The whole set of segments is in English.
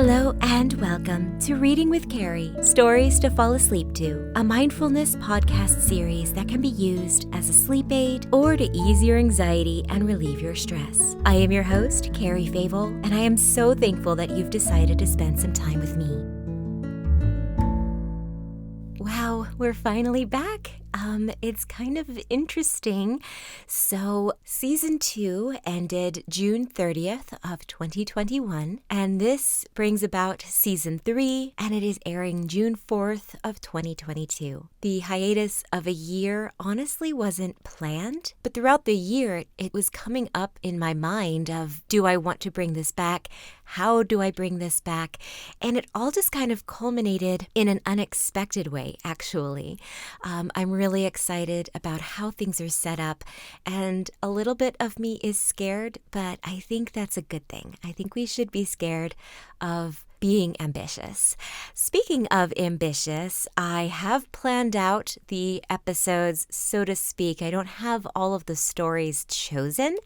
Hello and welcome to Reading with Cari, Stories to Fall Asleep to, a mindfulness podcast series that can be used as a sleep aid or to ease your anxiety and relieve your stress. I am your host, Cari Favole, and I am so thankful that you've decided to spend some time with me. Wow, we're finally back. It's kind of interesting. So season 2 ended June 30th of 2021, and this brings about season 3, and it is airing June 4th of 2022. The hiatus of a year honestly wasn't planned, but throughout the year, it was coming up in my mind of, do I want to bring this back? How do I bring this back? And it all just kind of culminated in an unexpected way, actually. I'm really excited about how things are set up, and a little bit of me is scared, but I think that's a good thing. I think we should be scared of being ambitious. Speaking of ambitious, I have planned out the episodes, so to speak. I don't have all of the stories chosen,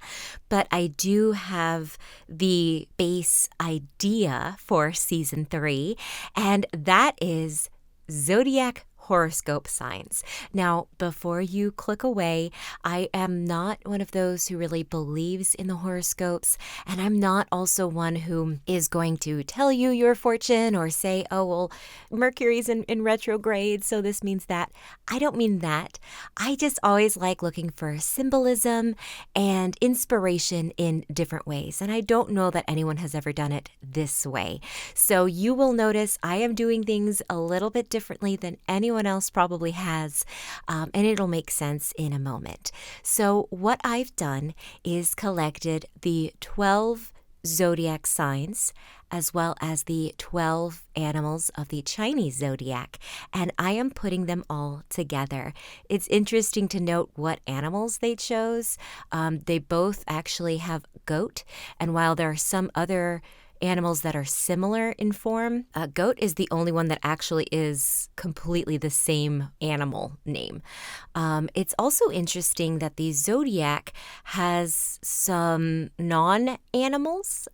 but I do have the base idea for season 3, and that is Zodiac horoscope signs. Now, before you click away, I am not one of those who really believes in the horoscopes, and I'm not also one who is going to tell you your fortune or say, oh, well, Mercury's in retrograde, so this means that. I don't mean that. I just always like looking for symbolism and inspiration in different ways, and I don't know that anyone has ever done it this way. So you will notice I am doing things a little bit differently than anyone else probably has, and it'll make sense in a moment. So what I've done is collected the 12 zodiac signs as well as the 12 animals of the Chinese zodiac, and I am putting them all together. It's interesting to note what animals they chose. They both actually have goat, and while there are some other animals that are similar in form, goat is the only one that actually is completely the same animal name. It's also interesting that the zodiac has some non-animals,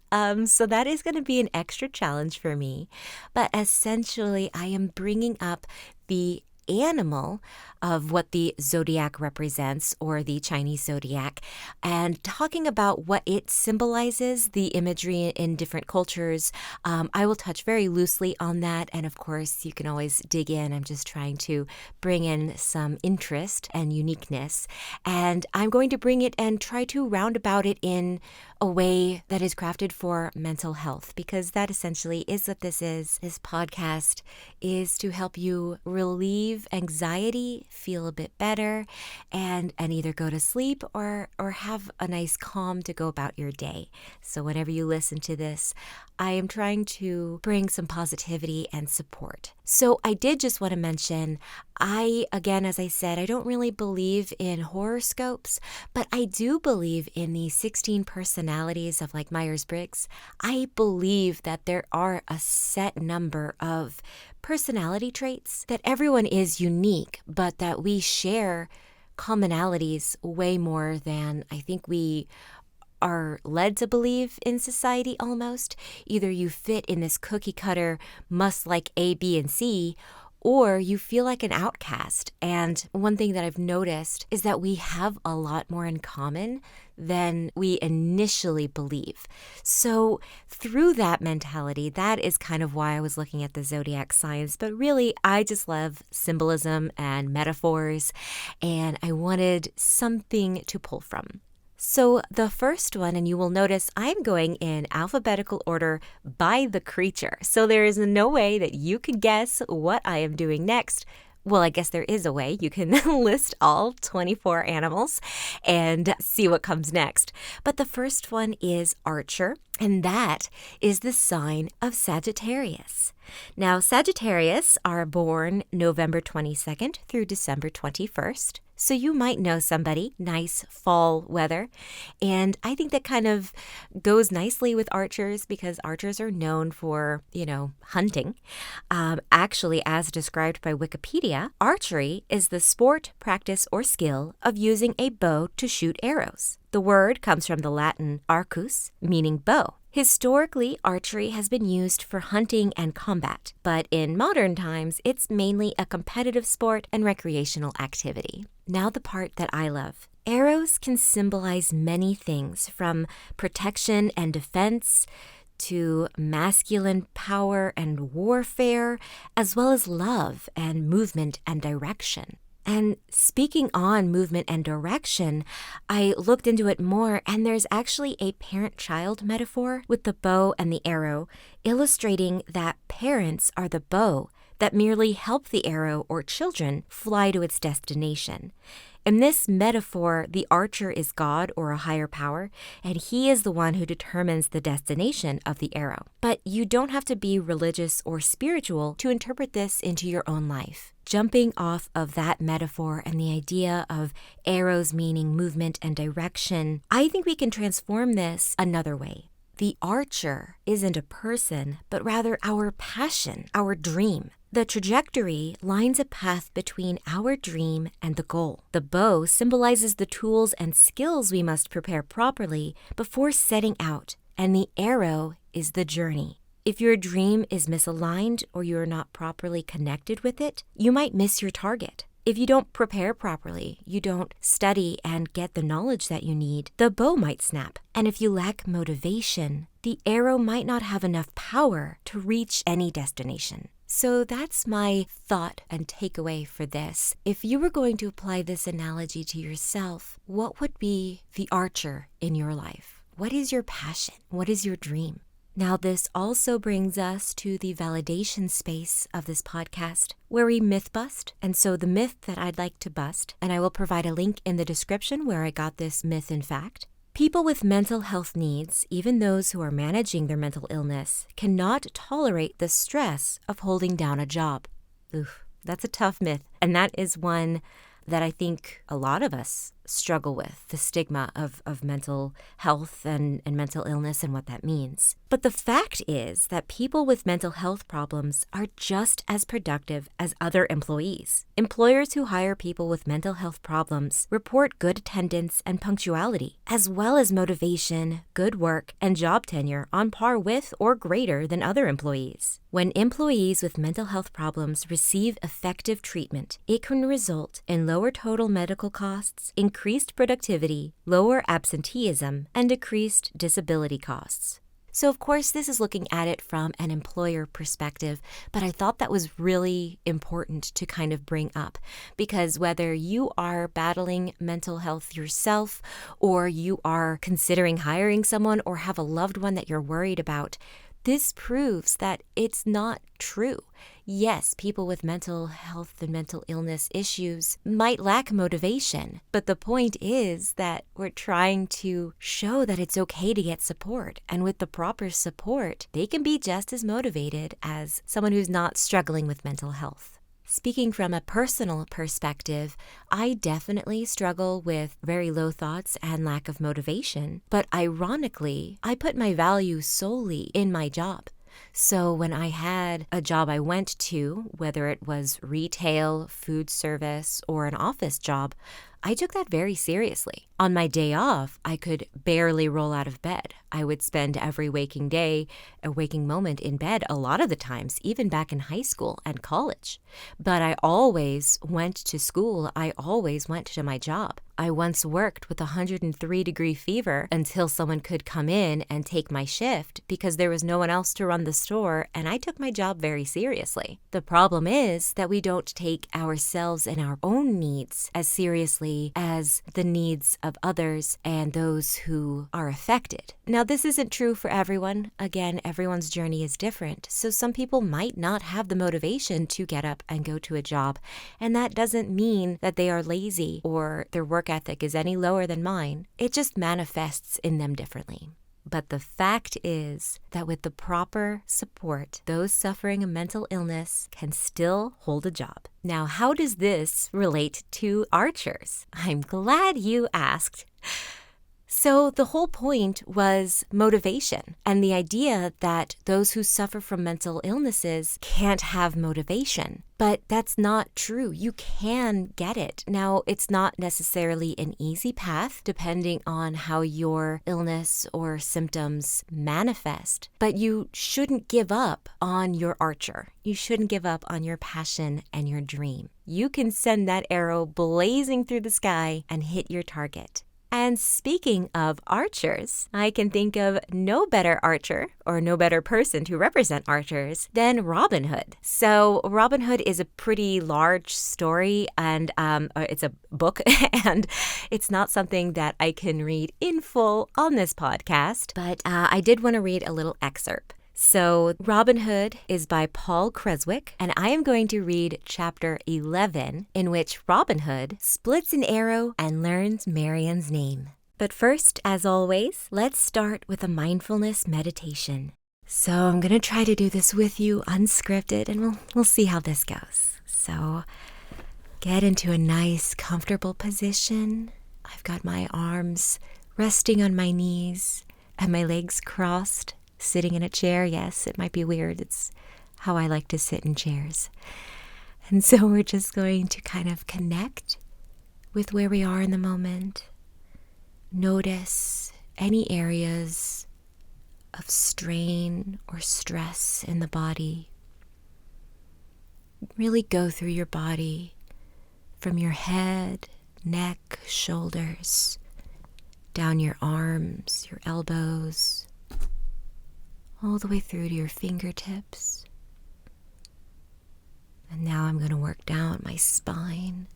so that is going to be an extra challenge for me. But essentially, I am bringing up the animal of what the zodiac represents, or the Chinese zodiac, and talking about what it symbolizes, the imagery in different cultures. I will touch very loosely on that, and of course you can always dig in. I'm just trying to bring in some interest and uniqueness, and I'm going to bring it and try to round about it in a way that is crafted for mental health, because that essentially is what this is. This podcast is to help you relieve anxiety, feel a bit better, and either go to sleep or have a nice calm to go about your day. So whenever you listen to this, I am trying to bring some positivity and support. So I did just want to mention, again, as I said, I don't really believe in horoscopes, but I do believe in the 16 personalities of like Myers-Briggs. I believe that there are a set number of personality traits, that everyone is unique, but that we share commonalities way more than I think we are led to believe in society almost. Either you fit in this cookie cutter must like A, B, and C, or you feel like an outcast. And one thing that I've noticed is that we have a lot more in common than we initially believe. So through that mentality, that is kind of why I was looking at the zodiac signs. But really, I just love symbolism and metaphors, and I wanted something to pull from. So the first one, and you will notice I'm going in alphabetical order by the creature. So there is no way that you can guess what I am doing next. Well, I guess there is a way. You can list all 24 animals and see what comes next. But the first one is Archer, and that is the sign of Sagittarius. Now, Sagittarius are born November 22nd through December 21st. So you might know somebody, nice fall weather. And I think that kind of goes nicely with archers, because archers are known for, hunting. Actually, as described by Wikipedia, archery is the sport, practice, or skill of using a bow to shoot arrows. The word comes from the Latin arcus, meaning bow. Historically, archery has been used for hunting and combat, but in modern times, it's mainly a competitive sport and recreational activity. Now the part that I love. Arrows can symbolize many things, from protection and defense to masculine power and warfare, as well as love and movement and direction. And speaking on movement and direction, I looked into it more, and there's actually a parent-child metaphor with the bow and the arrow, illustrating that parents are the bow that merely help the arrow or children fly to its destination. In this metaphor, the archer is God or a higher power, and he is the one who determines the destination of the arrow. But you don't have to be religious or spiritual to interpret this into your own life. Jumping off of that metaphor and the idea of arrows meaning movement and direction, I think we can transform this another way. The archer isn't a person, but rather our passion, our dream. The trajectory lines a path between our dream and the goal. The bow symbolizes the tools and skills we must prepare properly before setting out, and the arrow is the journey. If your dream is misaligned or you are not properly connected with it, you might miss your target. If you don't prepare properly, you don't study and get the knowledge that you need, the bow might snap. And if you lack motivation, the arrow might not have enough power to reach any destination. So that's my thought and takeaway for this. If you were going to apply this analogy to yourself, what would be the archer in your life? What is your passion? What is your dream? Now, this also brings us to the validation space of this podcast, where we myth bust. And so the myth that I'd like to bust, and I will provide a link in the description where I got this myth in fact. People with mental health needs, even those who are managing their mental illness, cannot tolerate the stress of holding down a job. Oof, that's a tough myth. And that is one that I think a lot of us struggle with, the stigma of mental health and mental illness and what that means. But the fact is that people with mental health problems are just as productive as other employees. Employers who hire people with mental health problems report good attendance and punctuality, as well as motivation, good work, and job tenure on par with or greater than other employees. When employees with mental health problems receive effective treatment, it can result in lower total medical costs, increased productivity, lower absenteeism, and decreased disability costs. So, of course, this is looking at it from an employer perspective, but I thought that was really important to kind of bring up, because whether you are battling mental health yourself, or you are considering hiring someone, or have a loved one that you're worried about, this proves that it's not true. Yes, people with mental health and mental illness issues might lack motivation, but the point is that we're trying to show that it's okay to get support. And with the proper support, they can be just as motivated as someone who's not struggling with mental health. Speaking from a personal perspective, I definitely struggle with very low thoughts and lack of motivation. But ironically, I put my value solely in my job. So when I had a job I went to, whether it was retail, food service, or an office job, I took that very seriously. On my day off, I could barely roll out of bed. I would spend every waking moment in bed a lot of the times, even back in high school and college. But I always went to school. I always went to my job. I once worked with 103-degree fever until someone could come in and take my shift because there was no one else to run the store, and I took my job very seriously. The problem is that we don't take ourselves and our own needs as seriously as the needs of others and those who are affected. Now, this isn't true for everyone. Again, everyone's journey is different. So some people might not have the motivation to get up and go to a job. And that doesn't mean that they are lazy or their work ethic is any lower than mine. It just manifests in them differently. But the fact is that with the proper support, those suffering a mental illness can still hold a job. Now, how does this relate to archers? I'm glad you asked. So the whole point was motivation and the idea that those who suffer from mental illnesses can't have motivation. But that's not true. You can get it. Now, it's not necessarily an easy path depending on how your illness or symptoms manifest. But you shouldn't give up on your archer. You shouldn't give up on your passion and your dream. You can send that arrow blazing through the sky and hit your target. And speaking of archers, I can think of no better archer or no better person to represent archers than Robin Hood. So Robin Hood is a pretty large story and it's a book and it's not something that I can read in full on this podcast, but I did want to read a little excerpt. So Robin Hood is by Paul Creswick, and I am going to read chapter 11, in which Robin Hood splits an arrow and learns Marian's name. But first, as always, let's start with a mindfulness meditation. So I'm going to try to do this with you unscripted, and we'll see how this goes. So get into a nice, comfortable position. I've got my arms resting on my knees and my legs crossed. Sitting in a chair, yes, it might be weird. It's how I like to sit in chairs. And so we're just going to kind of connect with where we are in the moment. Notice any areas of strain or stress in the body. Really go through your body from your head, neck, shoulders, down your arms, your elbows, all the way through to your fingertips. And now I'm going to work down my spine.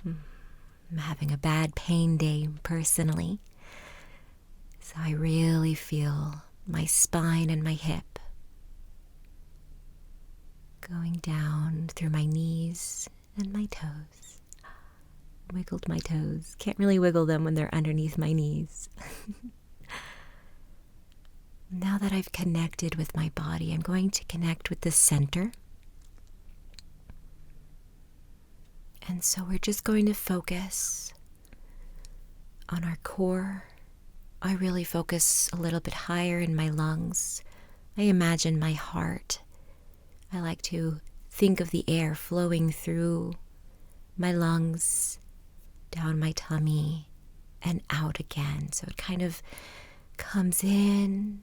I'm having a bad pain day personally, so I really feel my spine and my hip going down through my knees and my toes. Wiggled my toes. Can't really wiggle them when they're underneath my knees. Now that I've connected with my body, I'm going to connect with the center. And so we're just going to focus on our core. I really focus a little bit higher in my lungs. I imagine my heart. I like to think of the air flowing through my lungs, down my tummy, and out again. So it kind of comes in.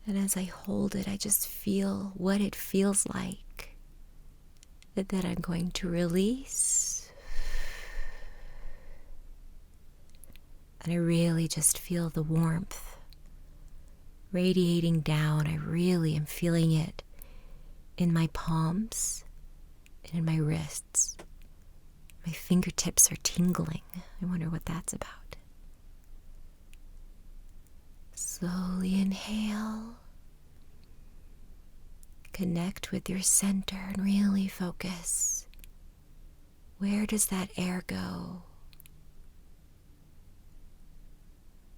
And as I hold it, I just feel what it feels like. That I'm going to release. And I really just feel the warmth radiating down. I really am feeling it in my palms and in my wrists. My fingertips are tingling. I wonder what that's about. Slowly inhale. Connect with your center and really focus. Where does that air go?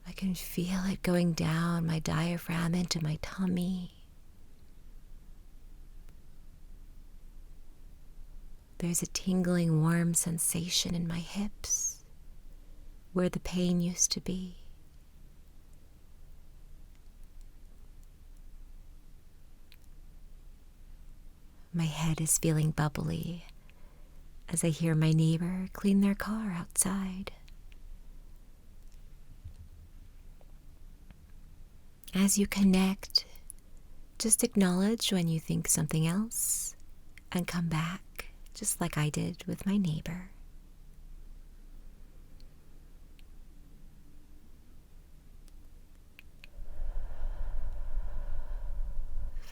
I can feel it going down my diaphragm into my tummy. There's a tingling, warm sensation in my hips, where the pain used to be. My head is feeling bubbly as I hear my neighbor clean their car outside. As you connect, just acknowledge when you think something else and come back, just like I did with my neighbor.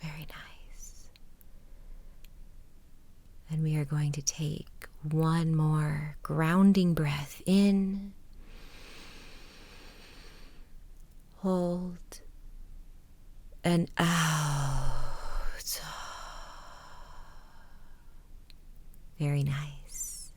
Very nice. And we are going to take one more grounding breath in, hold, and out. Very nice.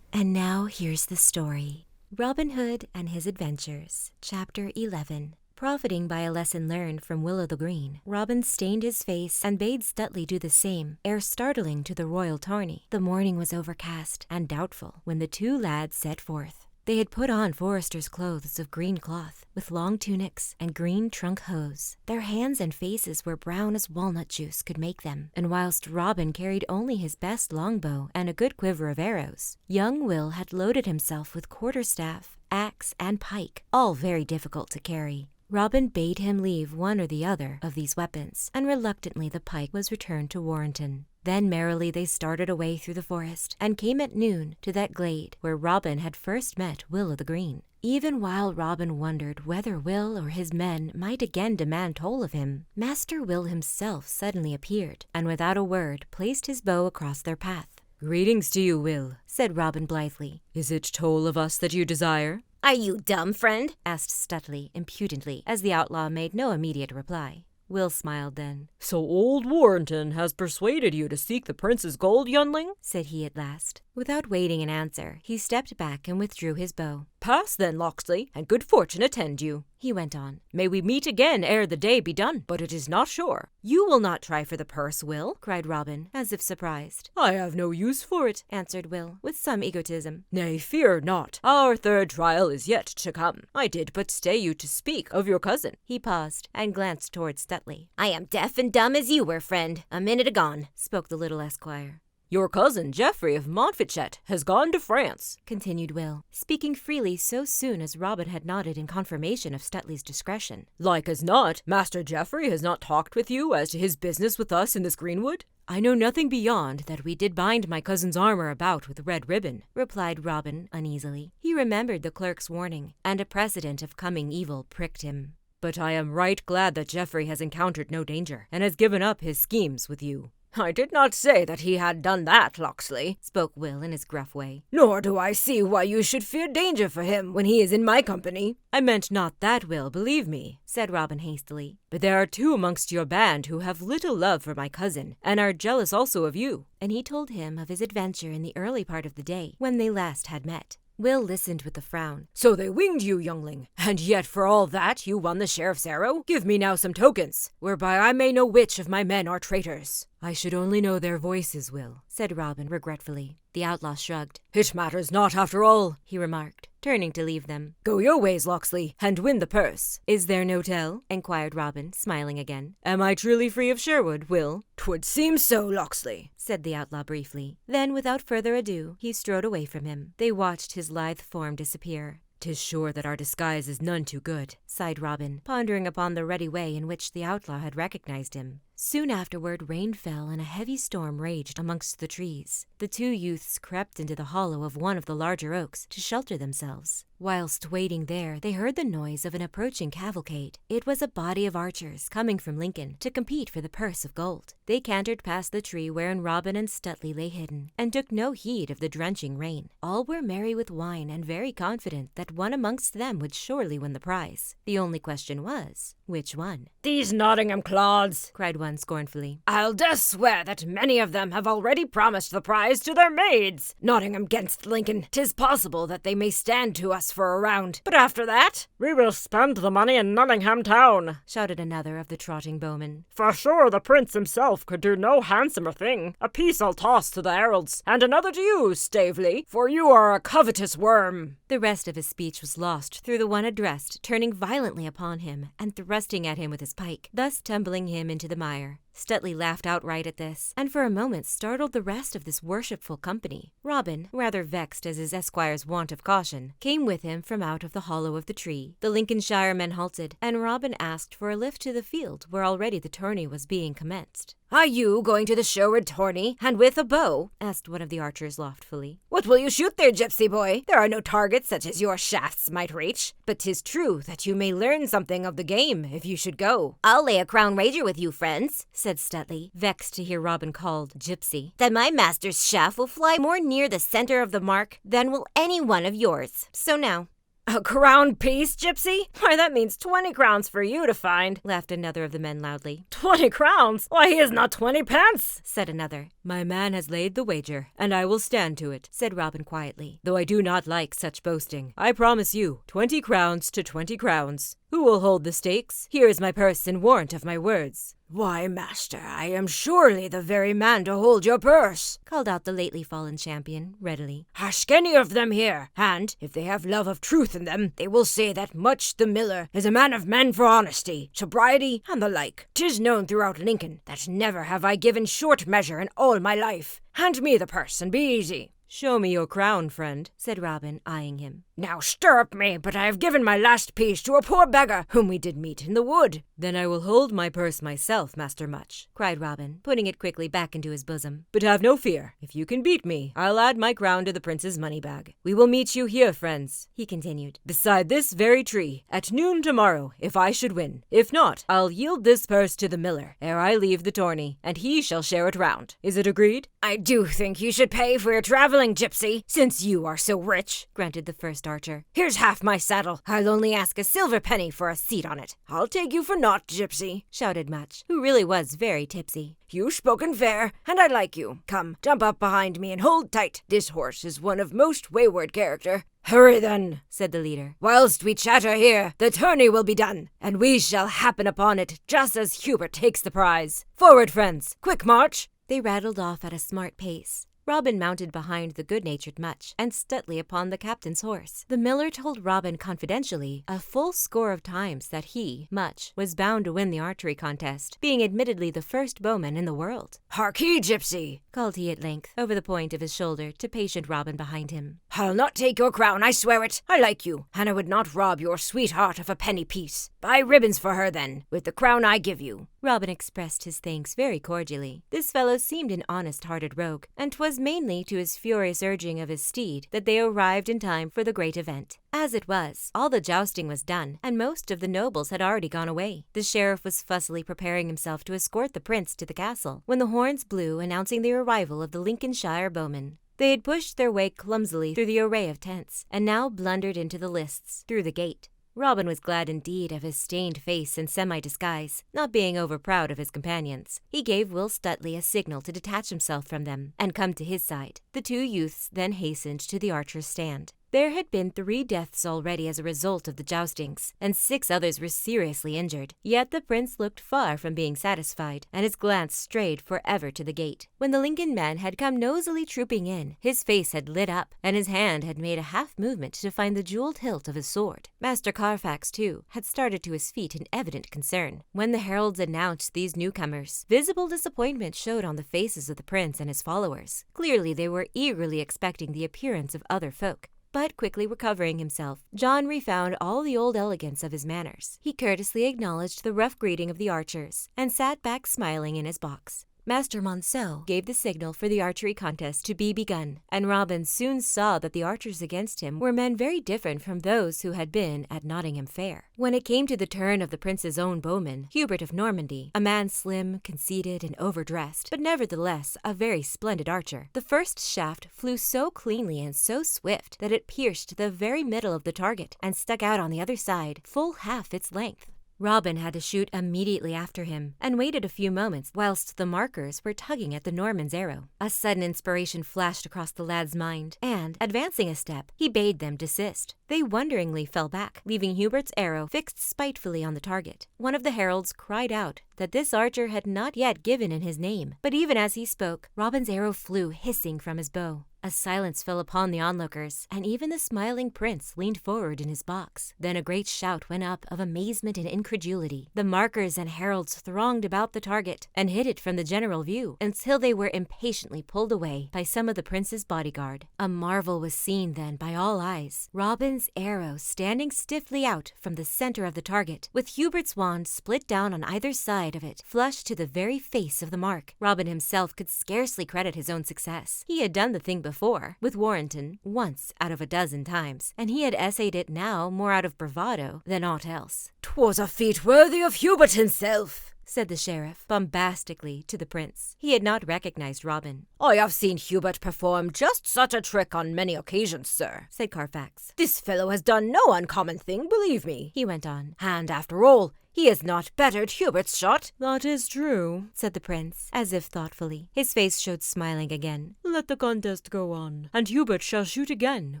And now here's the story. Robin Hood and His Adventures, Chapter 11, Profiting by a lesson learned from Will o' the Green, Robin stained his face and bade Stuteley do the same, ere startling to the royal tourney. The morning was overcast and doubtful when the two lads set forth. They had put on foresters' clothes of green cloth, with long tunics and green trunk hose. Their hands and faces were brown as walnut juice could make them, and whilst Robin carried only his best longbow and a good quiver of arrows, young Will had loaded himself with quarterstaff, axe, and pike, all very difficult to carry. Robin bade him leave one or the other of these weapons, and reluctantly the pike was returned to Warrenton. Then merrily they started away through the forest, and came at noon to that glade where Robin had first met Will o' the Green. Even while Robin wondered whether Will or his men might again demand toll of him, Master Will himself suddenly appeared, and without a word placed his bow across their path. "Greetings to you, Will," said Robin blithely. "Is it toll of us that you desire?" "Are you dumb, friend?" asked Stuteley impudently, as the outlaw made no immediate reply. Will smiled then. "So old Warrenton has persuaded you to seek the prince's gold, youngling?" said he at last. Without waiting an answer, he stepped back and withdrew his bow. "Pass then, Locksley, and good fortune attend you," he went on. "May we meet again ere the day be done, but it is not sure." "You will not try for the purse, Will?" cried Robin, as if surprised. "I have no use for it," answered Will, with some egotism. "Nay, fear not. Our third trial is yet to come. I did but stay you to speak of your cousin." He paused and glanced towards Stuteley. "I am deaf and dumb as you were, friend, a minute agone," spoke the little esquire. "Your cousin, Geoffrey of Montfichet, has gone to France," continued Will, speaking freely so soon as Robin had nodded in confirmation of Stuteley's discretion. "Like as not, Master Geoffrey has not talked with you as to his business with us in this greenwood?" "I know nothing beyond that we did bind my cousin's armor about with red ribbon," replied Robin uneasily. He remembered the clerk's warning, and a precedent of coming evil pricked him. "But I am right glad that Geoffrey has encountered no danger, and has given up his schemes with you." "I did not say that he had done that, Locksley," spoke Will in his gruff way. "Nor do I see why you should fear danger for him when he is in my company." "I meant not that, Will, believe me," said Robin hastily. "But there are two amongst your band who have little love for my cousin, and are jealous also of you." And he told him of his adventure in the early part of the day, when they last had met. Will listened with a frown. "So they winged you, youngling, and yet for all that you won the sheriff's arrow? Give me now some tokens, whereby I may know which of my men are traitors." "I should only know their voices, Will," said Robin regretfully. The outlaw shrugged. "It matters not after all," he remarked, turning to leave them. "Go your ways, Locksley, and win the purse." "Is there no tell?" inquired Robin, smiling again. "Am I truly free of Sherwood, Will?" "'Twould seem so, Locksley," said the outlaw briefly. Then, without further ado, he strode away from him. They watched his lithe form disappear. "'Tis sure that our disguise is none too good," sighed Robin, pondering upon the ready way in which the outlaw had recognized him. Soon afterward rain fell and a heavy storm raged amongst the trees. The two youths crept into the hollow of one of the larger oaks to shelter themselves. Whilst waiting there, they heard the noise of an approaching cavalcade. It was a body of archers coming from Lincoln to compete for the purse of gold. They cantered past the tree wherein Robin and Stuteley lay hidden, and took no heed of the drenching rain. All were merry with wine and very confident that one amongst them would surely win the prize. The only question was, which one? "These Nottingham clods," cried one scornfully. "I'll dare swear that many of them have already promised the prize to their maids. Nottingham 'gainst Lincoln. 'Tis possible that they may stand to us for a round, but after that, we will spend the money in Nottingham town," shouted another of the trotting bowmen. "For sure the prince himself could do no handsomer thing. A piece I'll toss to the heralds, and another to you, Stavely, for you are a covetous worm." The rest of his speech was lost through the one addressed turning violently upon him and thrusting at him with his pike, thus tumbling him into the mire. Stuteley laughed outright at this, and for a moment startled the rest of this worshipful company. Robin, rather vexed as his esquire's want of caution, came with him from out of the hollow of the tree. The Lincolnshire men halted, and Robin asked for a lift to the field where already the tourney was being commenced. "Are you going to the Sherwood tourney, and with a bow?" asked one of the archers loftfully. "What will you shoot there, gypsy boy? There are no targets such as your shafts might reach, but 'tis true that you may learn something of the game if you should go." "I'll lay a crown wager with you, friends," said Stuteley, vexed to hear Robin called gypsy, "that my master's shaft will fly more near the center of the mark than will any one of yours. So now." "A crown piece, gypsy? Why, that means 20 crowns for you to find," laughed another of the men loudly. 20 crowns? Why, he is not 20 pence, said another. "My man has laid the wager, and I will stand to it," said Robin quietly, "though I do not like such boasting. I promise you, 20 crowns to 20 crowns." Who will hold the stakes? Here is my purse in warrant of my words. Why, master, I am surely the very man to hold your purse, called out the lately fallen champion, readily. Ask any of them here, and, if they have love of truth in them, they will say that Much the miller is a man of men for honesty, sobriety, and the like. 'Tis known throughout Lincoln that never have I given short measure in all my life. Hand me the purse and be easy. Show me your crown, friend, said Robin, eyeing him. Now stirrup me, but I have given my last piece to a poor beggar whom we did meet in the wood. Then I will hold my purse myself, Master Much, cried Robin, putting it quickly back into his bosom. But have no fear. If you can beat me, I'll add my crown to the prince's money bag. We will meet you here, friends, he continued, beside this very tree, at noon tomorrow, if I should win. If not, I'll yield this purse to the miller, ere I leave the tourney, and he shall share it round. Is it agreed? I do think you should pay for your traveling, gypsy, since you are so rich, grunted the first archer. Here's half my saddle. I'll only ask a silver penny for a seat on it. I'll take you for naught, gypsy, shouted Much, who really was very tipsy. You spoken fair, and I like you. Come, jump up behind me and hold tight. This horse is one of most wayward character. Hurry then, said the leader. Whilst we chatter here, the tourney will be done, and we shall happen upon it just as Hubert takes the prize. Forward, friends, quick march. They rattled off at a smart pace. Robin mounted behind the good-natured Much, and Stuteley upon the captain's horse. The miller told Robin confidentially a full score of times that he, Much, was bound to win the archery contest, being admittedly the first bowman in the world. Hark ye, gypsy, called he at length, over the point of his shoulder to patient Robin behind him. I'll not take your crown, I swear it. I like you, and I would not rob your sweetheart of a penny piece. Buy ribbons for her, then, with the crown I give you. Robin expressed his thanks very cordially. This fellow seemed an honest-hearted rogue, and 'twas mainly to his furious urging of his steed that they arrived in time for the great event. As it was, all the jousting was done, and most of the nobles had already gone away. The sheriff was fussily preparing himself to escort the prince to the castle, when the horns blew announcing the arrival of the Lincolnshire bowmen. They had pushed their way clumsily through the array of tents, and now blundered into the lists, through the gate. Robin was glad indeed of his stained face and semi-disguise, not being over-proud of his companions. He gave Will Stuteley a signal to detach himself from them and come to his side. The two youths then hastened to the archer's stand. There had been 3 deaths already as a result of the joustings, and 6 others were seriously injured. Yet the prince looked far from being satisfied, and his glance strayed forever to the gate. When the Lincoln men had come nosily trooping in, his face had lit up, and his hand had made a half-movement to find the jeweled hilt of his sword. Master Carfax, too, had started to his feet in evident concern. When the heralds announced these newcomers, visible disappointment showed on the faces of the prince and his followers. Clearly they were eagerly expecting the appearance of other folk. But quickly recovering himself, John refound all the old elegance of his manners. He courteously acknowledged the rough greeting of the archers, and sat back smiling in his box. Master Monceux gave the signal for the archery contest to be begun, and Robin soon saw that the archers against him were men very different from those who had been at Nottingham Fair. When it came to the turn of the prince's own bowman, Hubert of Normandy, a man slim, conceited, and overdressed, but nevertheless a very splendid archer, the first shaft flew so cleanly and so swift that it pierced the very middle of the target and stuck out on the other side full half its length. Robin had to shoot immediately after him, and waited a few moments whilst the markers were tugging at the Norman's arrow. A sudden inspiration flashed across the lad's mind, and, advancing a step, he bade them desist. They wonderingly fell back, leaving Hubert's arrow fixed spitefully on the target. One of the heralds cried out that this archer had not yet given in his name, but even as he spoke, Robin's arrow flew hissing from his bow. A silence fell upon the onlookers, and even the smiling prince leaned forward in his box. Then a great shout went up of amazement and incredulity. The markers and heralds thronged about the target, and hid it from the general view, until they were impatiently pulled away by some of the prince's bodyguard. A marvel was seen then by all eyes. Robin's arrow standing stiffly out from the center of the target, with Hubert's wand split down on either side of it, flush to the very face of the mark. Robin himself could scarcely credit his own success. He had done the thing before, with Warrenton, once out of a dozen times, and he had essayed it now more out of bravado than aught else. "'Twas a feat worthy of Hubert himself," said the sheriff, bombastically, to the prince. He had not recognized Robin. "I have seen Hubert perform just such a trick on many occasions, sir," said Carfax. "This fellow has done no uncommon thing, believe me," he went on. "And after all, He has not bettered Hubert's shot. That is true, said the prince, as if thoughtfully. His face showed smiling again. Let the contest go on, and Hubert shall shoot again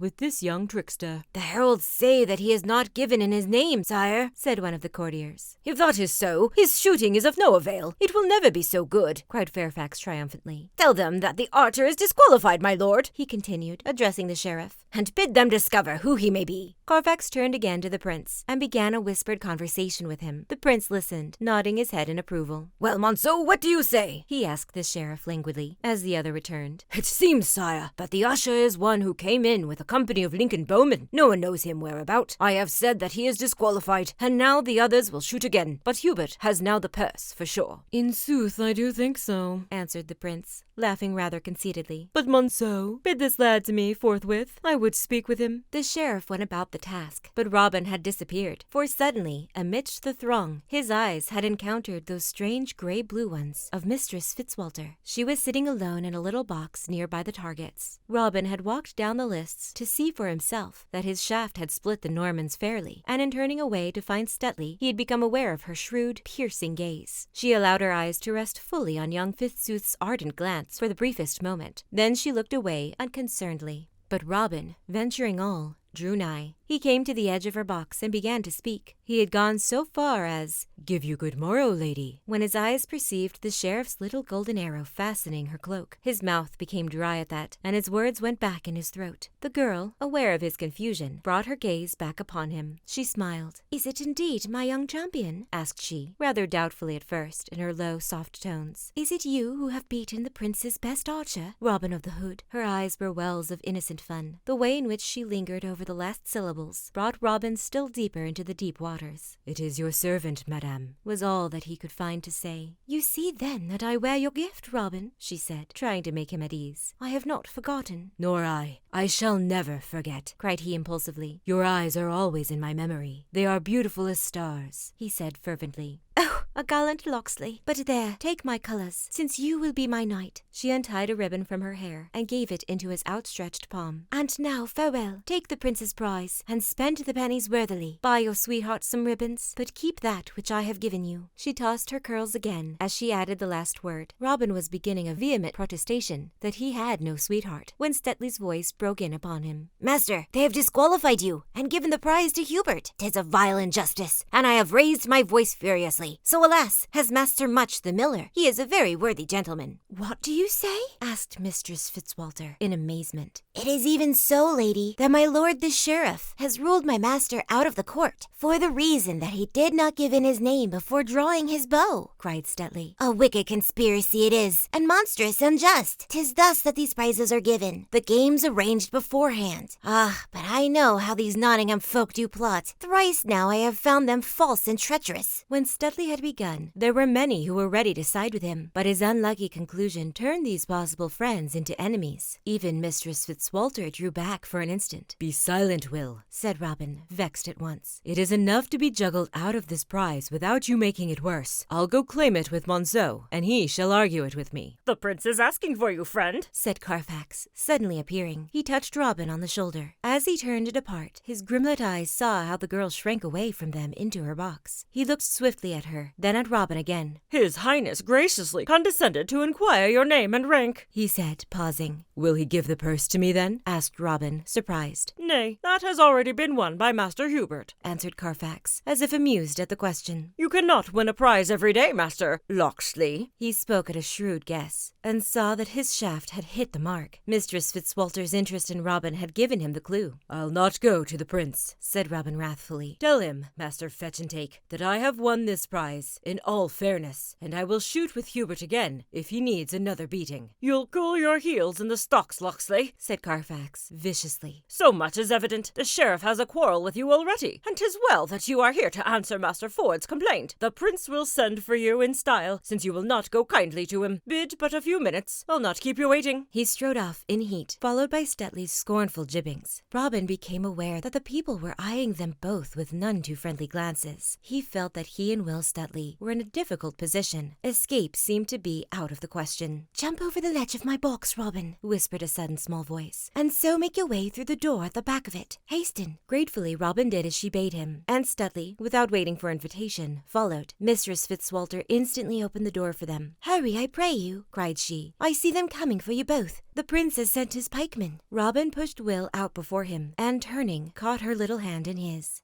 with this young trickster. The heralds say that he has not given in his name, sire, said one of the courtiers. If that is so, his shooting is of no avail. It will never be so good, cried Fairfax triumphantly. Tell them that the archer is disqualified, my lord, he continued, addressing the sheriff, and bid them discover who he may be. Carfax turned again to the prince and began a whispered conversation with him. The prince listened, nodding his head in approval. Well, Monceau, what do you say? he asked the sheriff languidly, as the other returned. It seems, sire, that the usher is one who came in with a company of Lincoln bowmen. No one knows him whereabout. I have said that he is disqualified, and now the others will shoot again. But Hubert has now the purse, for sure. In sooth, I do think so, answered the prince, laughing rather conceitedly. But Monceau, bid this lad to me forthwith. I would speak with him. The sheriff went about the task, but Robin had disappeared, for suddenly, amidst the throng, his eyes had encountered those strange grey-blue ones of Mistress Fitzwalter. She was sitting alone in a little box near by the targets. Robin had walked down the lists to see for himself that his shaft had split the Normans fairly, and in turning away to find Stuteley, he had become aware of her shrewd, piercing gaze. She allowed her eyes to rest fully on young Fitzooth's ardent glance for the briefest moment. Then she looked away unconcernedly. But Robin, venturing all, drew nigh. He came to the edge of her box and began to speak. He had gone so far as, "Give you good morrow, lady," when his eyes perceived the sheriff's little golden arrow fastening her cloak. His mouth became dry at that, and his words went back in his throat. The girl, aware of his confusion, brought her gaze back upon him. She smiled. "Is it indeed my young champion?" asked she, rather doubtfully at first, in her low, soft tones. "Is it you who have beaten the prince's best archer, Robin of the Hood?" Her eyes were wells of innocent fun. The way in which she lingered over the last syllable brought Robin still deeper into the deep waters. "It is your servant, madame," was all that he could find to say. "You see then that I wear your gift, Robin," she said, trying to make him at ease. "I have not forgotten." "Nor I. I shall never forget," cried he impulsively. "Your eyes are always in my memory. They are beautiful as stars," he said fervently. "Oh, a gallant Locksley. But there, take my colours, since you will be my knight." She untied a ribbon from her hair and gave it into his outstretched palm. "And now, farewell. Take the prince's prize, and spend the pennies worthily. Buy your sweetheart some ribbons, but keep that which I have given you." She tossed her curls again as she added the last word. Robin was beginning a vehement protestation that he had no sweetheart, when Stuteley's voice broke in upon him. "Master, they have disqualified you, and given the prize to Hubert. 'Tis a vile injustice, and I have raised my voice furiously. So alas, has Master Much the miller. He is a very worthy gentleman." "What do you say?" asked Mistress Fitzwalter, in amazement. "It is even so, lady, that my lord the sheriff has ruled my master out of the court, for the reason that he did not give in his name before drawing his bow," cried Stuteley. "A wicked conspiracy it is, and monstrous unjust. 'Tis thus that these prizes are given, the games arranged beforehand. Ah, but I know how these Nottingham folk do plot. Thrice now I have found them false and treacherous." When Stuteley had begun, there were many who were ready to side with him, but his unlucky conclusion turned these possible friends into enemies. Even Mistress Fitzwalter drew back for an instant. "Be silent, Will," said Robin, vexed at once. "It is enough to be juggled out of this prize without you making it worse. I'll go claim it with Monceau, and he shall argue it with me." "The prince is asking for you, friend," said Carfax, suddenly appearing. He touched Robin on the shoulder. As he turned to depart, his grimlet eyes saw how the girl shrank away from them into her box. He looked swiftly at her, then at Robin again. "His Highness graciously condescended to inquire your name and rank," he said, pausing. "Will he give the purse to me then?" asked Robin, surprised. "Nay, that has already been won by Master Hubert," answered Carfax, as if amused at the question. "You cannot win a prize every day, Master Locksley." He spoke at a shrewd guess, and saw that his shaft had hit the mark. Mistress Fitzwalter's interest in Robin had given him the clue. "I'll not go to the prince," said Robin wrathfully. "Tell him, Master Fetch-and-Take, that I have won this prize in all fairness, and I will shoot with Hubert again if he needs another beating." "You'll cool your heels in the stocks, Locksley," said Carfax, viciously. "So much is evident. The sheriff has a quarrel with you already, and 'tis well that you are here to answer Master Ford's complaint. The prince will send for you in style, since you will not go kindly to him. Bid but a few minutes. I'll not keep you waiting." He strode off in heat, followed by Stuteley's scornful jibbings. Robin became aware that the people were eyeing them both with none too friendly glances. He felt that he and Will Stuteley were in a difficult position. Escape seemed to be out of the question. "Jump over the ledge of my box, Robin," whispered a sudden small voice. voice, "and so make your way through the door at the back of it. Hasten." Gratefully, Robin did as she bade him, and Stuteley, without waiting for invitation, followed. Mistress Fitzwalter instantly opened the door for them. "Hurry, I pray you," cried she. "I see them coming for you both. The prince has sent his pikemen." Robin pushed Will out before him, and turning, caught her little hand in his.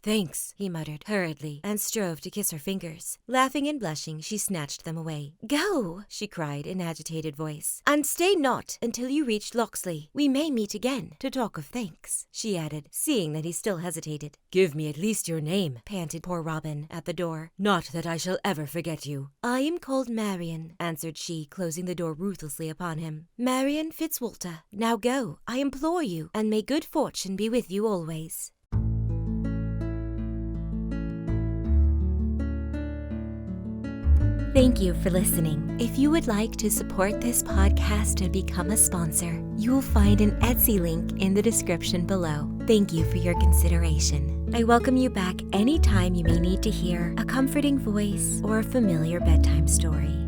Thanks, he muttered hurriedly, and strove to kiss her fingers. Laughing and blushing, she snatched them away. "Go," she cried in agitated voice, "and stay not until you reach Locksley. We may meet again." "To talk of thanks," she added, seeing that he still hesitated. "Give me at least your name," panted poor Robin at the door. "Not that I shall ever forget you." "I am called Marian," answered she, closing the door ruthlessly upon him. "Marian Fitzwalter. Now go, I implore you, and may good fortune be with you always." Thank you for listening. If you would like to support this podcast and become a sponsor, you will find an Etsy link in the description below. Thank you for your consideration. I welcome you back anytime you may need to hear a comforting voice or a familiar bedtime story.